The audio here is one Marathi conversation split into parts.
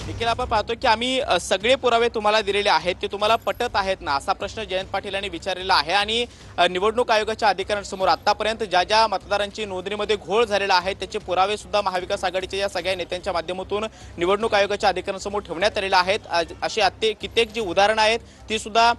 देखील आपण पाहतो की आम्ही सगळे पुरावे तुम्हाला दिलेले आहेत ते तुम्हाला पटत आहेत ना असा प्रश्न जयंत पाटील यांनी विचारलेला आहे आणि निवडणूक आयोगाच्या अधिकाऱ्यांसमोर आतापर्यंत ज्या ज्या मतदारांची नोंदणीमध्ये घोळ झालेला आहे त्याचे पुरावे सुद्धा महाविकास आघाडीच्या या सगळ्या नेत्यांच्या माध्यमातून निवडणूक आयोगाच्या अधिकाऱ्यांसमोर ठेवण्यात आलेले आहेत। अशी कित्येक जी उदाहरणं आहेत ती सुद्धा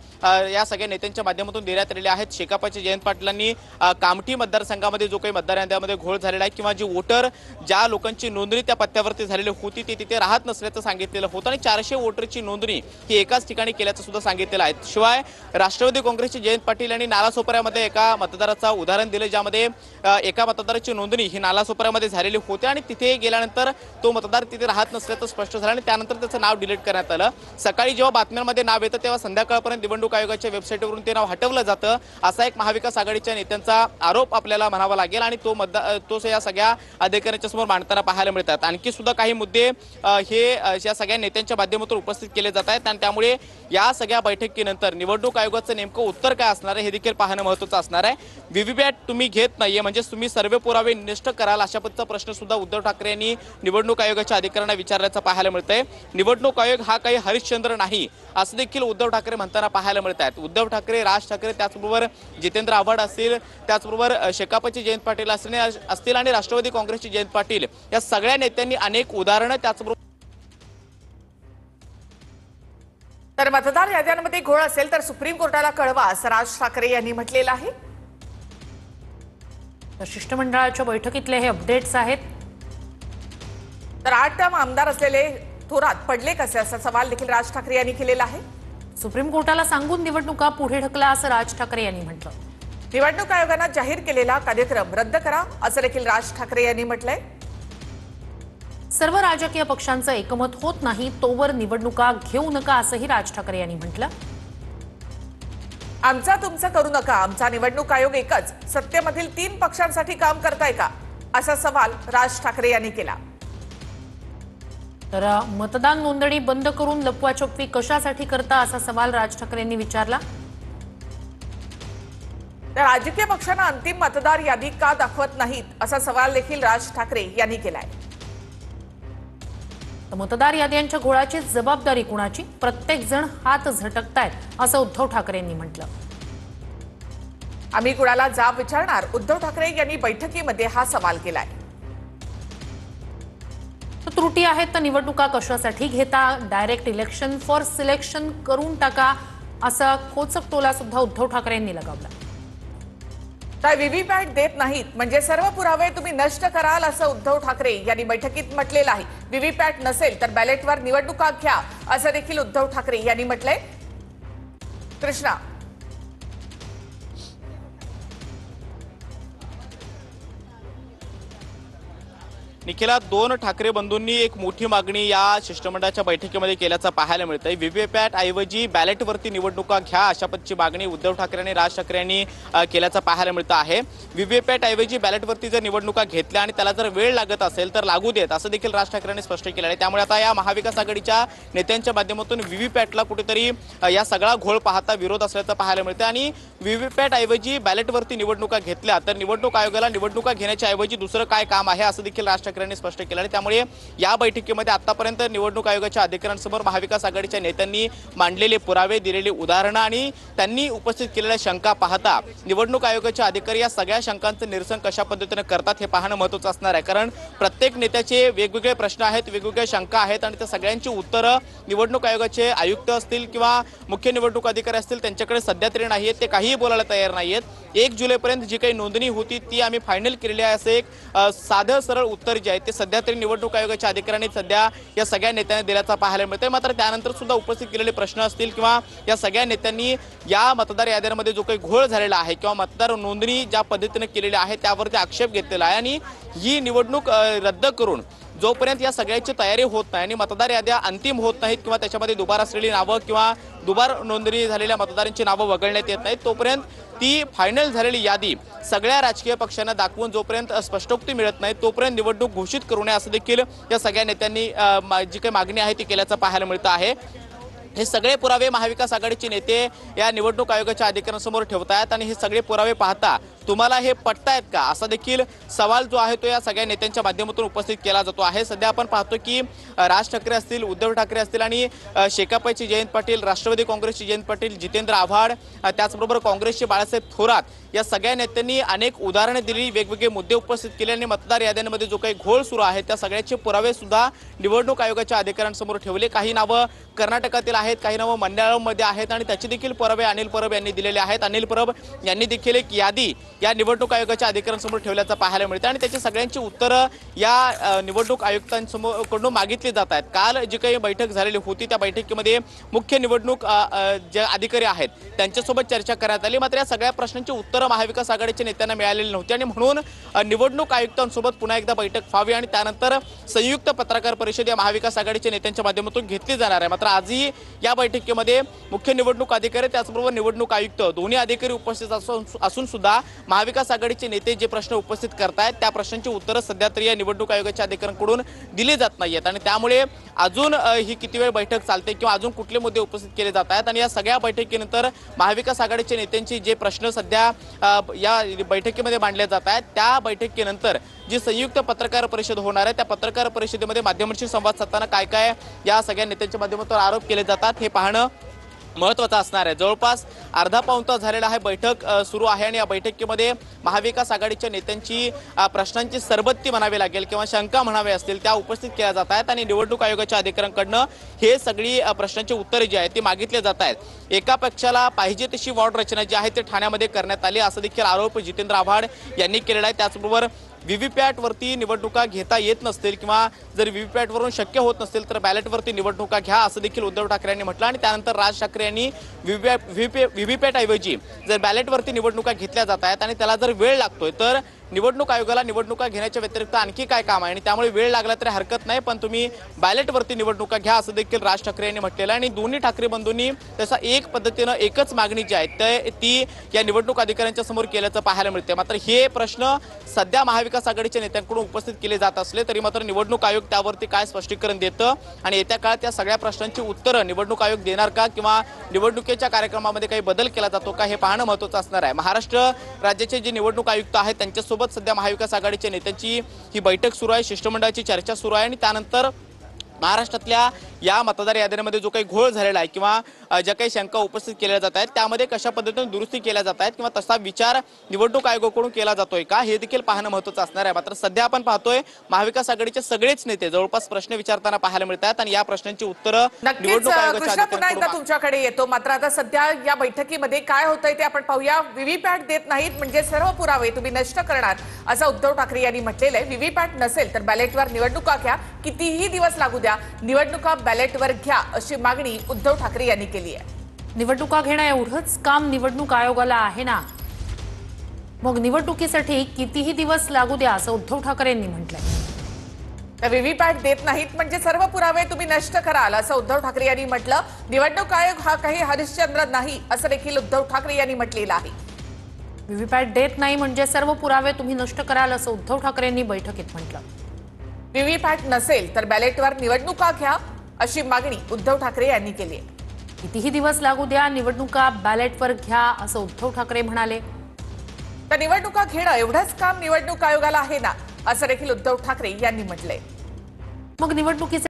या सगळ्या नेत्यांच्या माध्यमातून देण्यात आलेली आहेत। शेकापचे जयंत पाटलांनी कामठी मतदारसंघामध्ये जो काही मतदार याद्यांमध्ये घोळ झालेला आहे किंवा जी वोटर ज्या लोकांची नोंदणी त्या पत्त्यावरती झालेली होती ती तिथे राहत नसल्याचं सांगितलेलं होतं आणि 400 वोटरची नोंदणी ही एकाच ठिकाणी केल्याचं सुद्धा सांगितलेलं आहे। शिवाय राष्ट्रवादी काँग्रेसचे जयंत पाटील यांनी नालासोपाऱ्यामध्ये एका मतदाराचा उदाहरण दिले ज्यामध्ये एका मतदाराची नोंदणी ही नालासोपाऱ्यामध्ये झालेली होती आणि तिथे गेल्यानंतर तो मतदार तिथे राहत नसल्याचं स्पष्ट झालं आणि त्यानंतर त्याचं नाव डिलीट करण्यात आलं। सकाळी जेव्हा बातम्यांमध्ये नाव येतं तेव्हा संध्याकाळपर्यंत निवडणूक आयोगाच्या वेबसाईटवरून ते नाव हटवलं जातं असा एक महाविकास आघाडीच्या नेत्यांचा आरोप आपल्याला म्हणावा लागेल आणि तो या सगळ्या अधिकाऱ्यांच्या समोर मांडताना पाहायला मिळतात। आणखी सुद्धा काही मुद्दे हे या सगळ्या नेत्यांच्या माध्यमातून उपस्थित केले जात आहेत आणि त्यामुळे या सगळ्या बैठकीनंतर निवडणूक आयोगाचं नेमकं उत्तर काय असणार आहे हे देखील पाहणं महत्त्वाचं असणार आहे। व्हीव्हीपॅट तुम्ही घेत नाहीये म्हणजे तुम्ही सर्व पुरावे निष्ठ कराल अशा पद्धतीचा प्रश्न सुद्धा उद्धव ठाकरे यांनी निवडणूक आयोगाच्या अधिकाऱ्यांना विचारल्याचं पाहायला मिळतंय। निवडणूक आयोग हा काही हरिश्चंद्र नाही असं देखील उद्धव ठाकरे म्हणताना पाहायला मिळत आहेत। उद्धव ठाकरे, राज ठाकरे, त्याचबरोबर जितेंद्र आव्हाड असतील, त्याचबरोबर शेकापचे जयंत पाटील असतील आणि राष्ट्रवादी काँग्रेसचे जयंत पाटील या सगळ्या नेत्यांनी अनेक उदाहरणं त्याचबरोबर तर मतदार याद्यांमध्ये घोळ असेल तर सुप्रीम कोर्टाला कळवा असं राज ठाकरे यांनी म्हटलेलं आहे। तर शिष्टमंडळाच्या बैठकीतले हे अपडेट्स आहेत। तर 8 टर्म आमदार असलेले थोरात पडले कसे असा सवाल देखील राज ठाकरे यांनी केलेला आहे। सुप्रीम कोर्टाला सांगून निवडणुका पुढे ढकला असं राज ठाकरे यांनी म्हटलं। निवडणूक आयोगानं जाहीर केलेला कार्यक्रम रद्द करा असं देखील राज ठाकरे यांनी म्हटलंय। सर्व राजकीय पक्षांचं एकमत होत नाही तोवर निवडणुका घेऊ नका असंही राज ठाकरे यांनी म्हटलं। आमचा तुमचं करू नका, आमचा निवडणूक आयोग एकच, सत्तेमधील 3 पक्षांसाठी काम करताय का असा सवाल राज ठाकरे यांनी केला। तर मतदान नोंदणी बंद करून लपवाछपवी कशासाठी करता असा सवाल राज ठाकरे यांनी विचारला। तर राजकीय पक्षांना अंतिम मतदार यादी का दाखवत नाहीत असा सवाल देखील राज ठाकरे यांनी केलाय। मतदार याद्यांच्या घोळाची जबाबदारी कुणाची, प्रत्येक जण हात झटकतायत असं उद्धव ठाकरे यांनी म्हटलं। आम्ही कुणाला जाब विचारणार, उद्धव ठाकरे यांनी बैठकीमध्ये हा सवाल केलाय। त्रुटी आहेत तर निवडणुका कशासाठी घेता, डायरेक्ट इलेक्शन फॉर सिलेक्शन करून टाका असा खोचक टोला सुद्धा उद्धव ठाकरे यांनी लगावला। तर व्हीव्हीपॅट देत नाहीत म्हणजे सर्व पुरावे तुम्ही नष्ट कराल असं उद्धव ठाकरे यांनी बैठकीत म्हटलेलं आहे। व्हीव्हीपॅट नसेल तर बॅलेटवर निवडणुका घ्या असं देखील उद्धव ठाकरे यांनी म्हटलंय। कृष्णा, निखिला, 2 ठाकरे बंधूंनी एक मोठी मागणी या शिष्टमंडळाच्या बैठकीमध्ये केल्याचं पाहायला मिळतंय। व्हीव्हीपॅट ऐवजी बॅलेटवरती निवडणुका घ्या अशा पद्धतीची मागणी उद्धव ठाकरे आणि राज ठाकरे यांनी केल्याचं पाहायला मिळतं आहे। व्हीव्हीपॅट ऐवजी बॅलेटवरती जर निवडणुका घेतल्या आणि त्याला जर वेळ लागत असेल तर लागू देत असं देखील राज ठाकरे यांनी स्पष्ट केलं आहे। त्यामुळे आता या महाविकास आघाडीच्या नेत्यांच्या माध्यमातून व्हीव्हीपॅटला कुठेतरी या सगळा घोळ पाहता विरोध असल्याचं पाहायला मिळतं आणि व्हीव्हीपॅट ऐवजी बॅलेटवरती निवडणुका घेतल्या तर निवडणूक आयोगाला निवडणुका घेण्याच्या ऐवजी दुसरं काय काम आहे असं देखील राज ठाकरेंनी स्पष्ट केलं आहे। त्यामुळे या बैठकीमध्ये आतापर्यंत निवडणूक आयोगाच्या अधिकाऱ्यांसमोर महाविकास आघाडीच्या नेत्यांनी मांडलेले पुरावे, दिलेली उदाहरणं आणि त्यांनी उपस्थित केलेल्या शंका पाहता निवडणूक आयोगाचे अधिकारी या सगळ्या शंकांचं निरसन कशा पद्धतीने करतात हे पाहणं महत्त्वाचं असणार आहे। कारण प्रत्येक नेत्याचे वेगवेगळे प्रश्न आहेत, वेगवेगळ्या शंका आहेत आणि त्या सगळ्यांची उत्तरं निवडणूक आयोगाचे आयुक्त असतील किंवा मुख्य निवडणूक अधिकारी असतील त्यांच्याकडे सध्या तरी नाही आहेत, ते काहीही बोलायला तयार नाही आहेत। 1 जुलैपर्यंत जी काही नोंदणी होती ती आम्ही फायनल केलेली आहे असं एक साधं सरळ उत्तर जे आहे ते सध्या तरी निवडणूक आयोगाच्या अधिकाऱ्यांनी सध्या या सगळ्या नेत्यांनी दिल्याचा पाहायला मिळतंय। मात्र त्यानंतर सुद्धा उपस्थित केलेले प्रश्न असतील किंवा या सगळ्या नेत्यांनी या मतदार याद्यांमध्ये जो काही घोळ झालेला आहे किंवा मतदार नोंदणी ज्या पद्धतीने केलेली आहे त्यावरती आक्षेप घेतलेला आहे आणि ही निवडणूक रद्द करून जोपर्यंत या सगळ्याची तयारी होत नाही आणि मतदार याद्या अंतिम होत नाहीत किंवा त्याच्यामध्ये दुबार असलेली नावं किंवा दुबार नोंदणी झालेल्या मतदारांची नावं वगळण्यात येत नाहीत तोपर्यंत ती फायनल झालेली यादी सगळ्या राजकीय पक्षांना दाखवून जोपर्यंत स्पष्टोक्ती मिळत नाही तोपर्यंत निवडणूक घोषित करू नये असं देखील या सगळ्या नेत्यांनी जी काही मागणी आहे ती केल्याचं पाहायला मिळतं आहे। हे सगळे पुरावे महाविकास आघाडीचे नेते या निवडणूक आयोगाच्या अधिकाऱ्यांसमोर ठेवत आहेत आणि हे सगळे पुरावे पाहता तुम्हाला हे पटतायत का, असा देखील सवाल जो आहे तो या सगळ्या नेत्यांच्या माध्यमातून उपस्थित केला जातो आहे। सध्या आपण पाहतो की राज ठाकरे असतील, उद्धव ठाकरे असतील आणि शेकापचे जयंत पाटील, राष्ट्रवादी काँग्रेसचे जयंत पाटील, जितेंद्र आव्हाड, त्याचबरोबर काँग्रेसचे बाळासाहेब थोरात या सगळ्या नेत्यांनी अनेक उदाहरणे दिली, वेगवेगळे मुद्दे उपस्थित केले आणि मतदार याद्यांमध्ये जो काही घोळ सुरू आहे त्या सगळ्याचे पुरावे सुद्धा निवडणूक आयोगाच्या अधिकाऱ्यांसमोर ठेवले। काही नावं कर्नाटकातील आहेत, काही नावं मल्याळममध्ये आहेत आणि त्याचे देखील पुरावे अनिल परब यांनी दिलेले आहेत। अनिल परब यांनी देखील एक यादी या निवडणूक आयोगाच्या अधिकाऱ्यांसमोर ठेवल्याचं पाहायला मिळतं आणि त्याची सगळ्यांची उत्तरं या निवडणूक आयुक्तांसमोर कडून मागितली जात आहेत। काल जी काही बैठक झालेली होती त्या बैठकीमध्ये मुख्य निवडणूक जे अधिकारी आहेत त्यांच्यासोबत चर्चा करण्यात आली, मात्र या सगळ्या प्रश्नांची उत्तरं महाविकास आघाडीच्या नेत्यांना मिळालेली नव्हती आणि म्हणून निवडणूक आयुक्तांसोबत पुन्हा एकदा बैठक व्हावी आणि त्यानंतर संयुक्त पत्रकार परिषद या महाविकास आघाडीच्या नेत्यांच्या माध्यमातून घेतली जाणार आहे। मात्र आजही या बैठकीमध्ये मुख्य निवडणूक अधिकारी त्याचबरोबर निवडणूक आयुक्त दोन्ही अधिकारी उपस्थित असून सुद्धा महाविकास आघाडीचे नेते जे प्रश्न उपस्थित करतायत त्या प्रश्नांची उत्तरं सध्या तरी या निवडणूक आयोगाच्या अधिकाऱ्यांकडून दिली जात नाहीयेत आणि त्यामुळे अजून ही किती वेळ बैठक चालते किंवा अजून कुठले मुद्दे उपस्थित केले जात आहेत आणि या सगळ्या बैठकीनंतर महाविकास आघाडीच्या नेत्यांची जे प्रश्न सध्या या बैठकीमध्ये मांडले जात आहेत त्या बैठकीनंतर जी संयुक्त पत्रकार परिषद होणार आहे त्या पत्रकार परिषदेमध्ये माध्यमांशी संवाद साधताना काय काय या सगळ्या नेत्यांच्या माध्यमातून आरोप केले जातात हे पाहणं महत्त्वाचं असणार आहे। जवळपास अर्धा पाऊण तास झालेला आहे बैठक सुरू आहे आणि या बैठकीमध्ये महाविकास आघाडीच्या नेत्यांची प्रश्नांची सरबत्ती म्हणावी लागेल किंवा शंका म्हणावे असतील त्या उपस्थित केल्या जात आहेत आणि निवडणूक आयोगाच्या अधिकाऱ्यांकडनं हे सगळी प्रश्नांची उत्तरे जी आहेत ती मागितली जात आहेत। एका पक्षाला पाहिजे तशी वॉर्ड रचना जी आहे ते ठाण्यामध्ये करण्यात आली असा देखील आरोप जितेंद्र आव्हाड यांनी केलेला आहे। त्याचबरोबर व्हीव्हीपॅटवरती निवडणुका घेता येत नसतील किंवा जर व्हीव्हीपॅटवरून शक्य होत नसतील तर बॅलेटवरती निवडणुका घ्या असं देखील उद्धव ठाकरे यांनी म्हटलं आणि त्यानंतर राज ठाकरे यांनी व्हीव्हीपॅट ऐवजी जर बॅलेटवरती निवडणुका घेतल्या जात आहेत आणि त्याला जर वेळ लागतोय तर निवडणूक आयोगाला निवडणुका घेण्याच्या व्यतिरिक्त आणखी काय काम आहे आणि त्यामुळे वेळ लागला तरी हरकत नाही पण तुम्ही बॅलेटवरती निवडणुका घ्या असं देखील राज ठाकरे यांनी म्हटलेलं आणि दोन्ही ठाकरे बंधूंनी तसा एक पद्धतीनं एकच मागणी जी आहे ती या निवडणूक अधिकाऱ्यांच्या समोर केल्याचं पाहायला मिळते। मात्र हे प्रश्न सध्या महाविकास आघाडीच्या नेत्यांकडून उपस्थित केले जात असले तरी मात्र निवडणूक आयोग त्यावरती काय स्पष्टीकरण देतं आणि येत्या काळात या सगळ्या प्रश्नांची उत्तरं निवडणूक आयोग देणार का किंवा निवडणुकीच्या कार्यक्रमामध्ये काही बदल केला जातो का हे पाहणं महत्त्वाचं असणार आहे। महाराष्ट्र राज्याचे जे निवडणूक आयुक्त आहेत त्यांच्यासोबत सध्या महाविकास आघाडीच्या नेत्यांची ही बैठक सुरू आहे, शिष्टमंडळाची चर्चा सुरू आहे आणि त्यानंतर महाराष्ट्रातल्या या मतदार याद्यांमध्ये जो काही घोळ झालेला आहे किंवा ज्या काही शंका उपस्थित केल्या जात आहेत त्यामध्ये कशा पद्धतीने दुरुस्ती केल्या जात आहेत किंवा तसा विचार निवडणूक आयोगाकडून केला जातोय का हे देखील पाहणं महत्त्वाचं असणार आहे। मात्र सध्या आपण पाहतोय महाविकास आघाडीचे सगळेच नेते जवळपास प्रश्न विचारताना पाहायला मिळतात आणि या प्रश्नांची उत्तरं निवडणूक आयोगाच्या पुन्हा एकदा तुमच्याकडे येतो। मात्र आता सध्या या बैठकीमध्ये काय होतंय ते आपण पाहूया। व्हीव्हीपॅट देत नाहीत म्हणजे सर्व पुरावे तुम्ही नष्ट करणार असं उद्धव ठाकरे यांनी म्हटलेलं आहे। व्हीव्हीपॅट नसेल तर बॅलेटवर निवडणुका घ्या, कितीही दिवस लागू द्या, निवडणुका बॅलेटवर घ्या अशी मागणी उद्धव ठाकरे यांनी केली आहे। निवडणुका घेणं एवढंच काम निवडणूक आयोगाला आहे ना, मग निवडणुकीसाठी कितीही दिवस लागू द्या असं उद्धव ठाकरे यांनी म्हटलंय। तर व्हीव्हीपॅट देत नाहीत म्हणजे सर्व पुरावे तुम्ही नष्ट कराल असं उद्धव ठाकरे यांनी म्हटलं। निवडणूक आयोग हा काही हरिश्चंद्र नाही असं देखील उद्धव ठाकरे यांनी म्हटलेलं आहे। व्हीव्हीपॅट देत नाही म्हणजे सर्व पुरावे तुम्ही नष्ट कराल असं उद्धव ठाकरे यांनी बैठकीत म्हटलं। व्हीव्हीपॅट नसेल तर बॅलेटवर निवडणुका घ्या अशी मागणी उद्धव ठाकरे यांनी केली आहे। कितीही दिवस लागू द्या, निवडणुका बॅलेटवर घ्या असं उद्धव ठाकरे म्हणाले। तर निवडणुका घेणं एवढंच काम निवडणूक आयोगाला आहे ना असं देखील उद्धव ठाकरे यांनी म्हटलंय। मग निवडणुकीचे